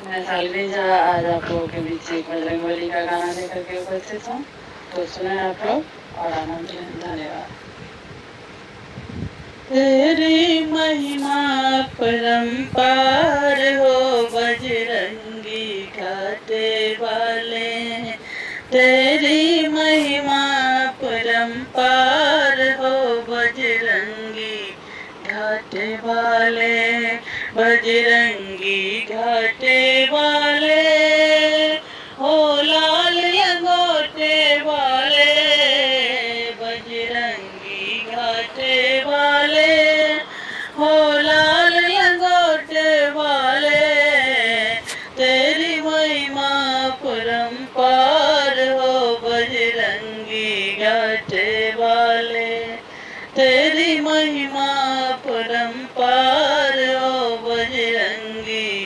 मैं शालिनी झा आज आप लोगों के बीच एक बजरंगबली का गाना लेकर के उपस्थित हूँ। तो सुने आप लोग और आनंद लें। धन्यवाद। तेरी महिमा परंपार हो बजरंगी घाटे वाले, तेरी महिमा परंपार हो बजरंगी घाटे वाले, बजरंगी घाटे वाले, हो लाल लंगोटे वाले, बजरंगी घाटे वाले, हो लाल लंगोटे वाले, तेरी महिमा परंपार हो बजरंगी घाटे वाले, तेरी महिमा परंपार हो बजरंगी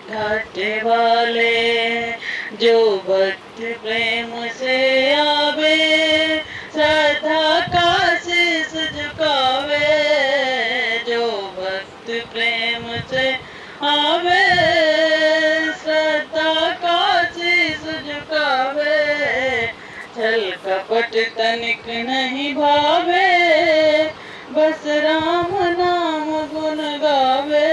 घाटे वाले। जो भक्त प्रेम से आवे श्रद्धा का शीश झुकावे, जो भक्त प्रेम से आवे श्रद्धा का शीश झुकावे, छल कपट तनिक नहीं भावे, बस राम नाम गुण गावे,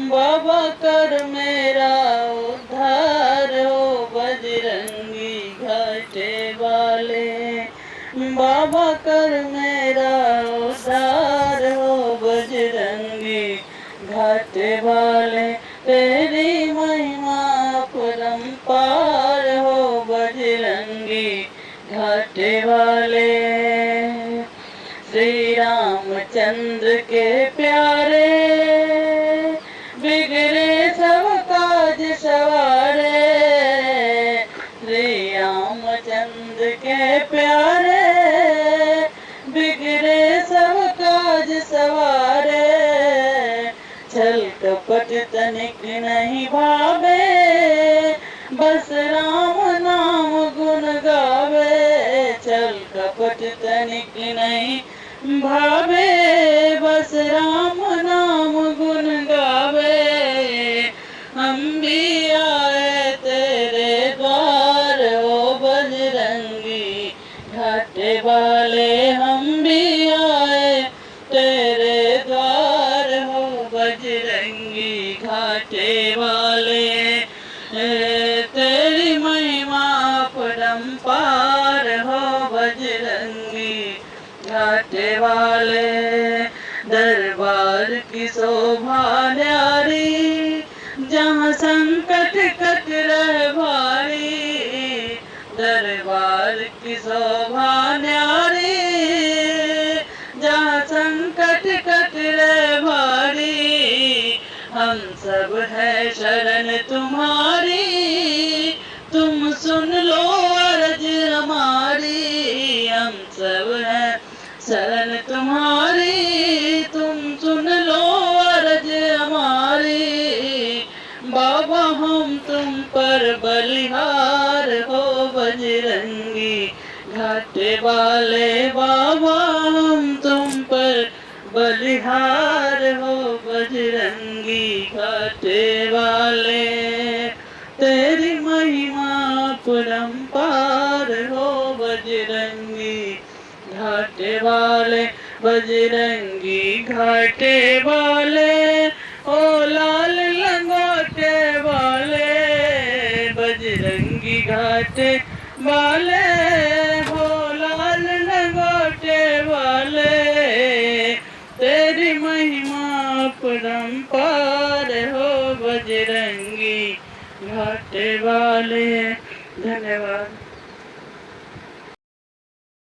बाबा कर मेरा उद्धार हो बजरंगी घाटे वाले, बाबा कर मेरा उद्धार हो बजरंगी घाटे वाले, तेरी महिमा परंपार हो बजरंगी घाटे वाले। श्री रामचंद्र के प्यारे बिगड़े सब काज सवारे, श्री रामचंद्र के प्यारे बिगड़े सब काज सवारे, छल कपट तनिक नहीं भावे, बस राम नाम गुण गावे, छल कपट तनिक नहीं भावे, बस राम नाम गुण गावे, हम भी आए तेरे द्वार ओ बजरंगी घाटे वाले, हम भी आए तेरे द्वार हो बजरंगी घाटे वाले, तेरी महिमा परंपार हो बजरंगी घाटे वाले, दरबार की शोभा न्यारी जहाँ संकट कट रहे भारी, दरबार की शोभा न्यारी जहाँ संकट कट रहे भारी, हम सब है शरण तुम्हारी, तुम सुन लो अर्ज हमारी, हम सब है शरण तुम्हारी, तुम सुन लो अर्ज हमारी, बाबा हम तुम पर बलिहार हो बजरंगी घाटे वाले, बाबा हम तुम पर बलिहार हो बजरंगी घाटे वाले, तेरी महिमा परंपार हो बजरंगी घाटे वाले, बजरंगी घाटे वाले, ओ लाल लंगोटे वाले, बजरंगी घाटे वाले, हो लाल लंगोटे वाले, तेरी महिमा परंपार हो बजरंगी घाटे वाले। धन्यवाद।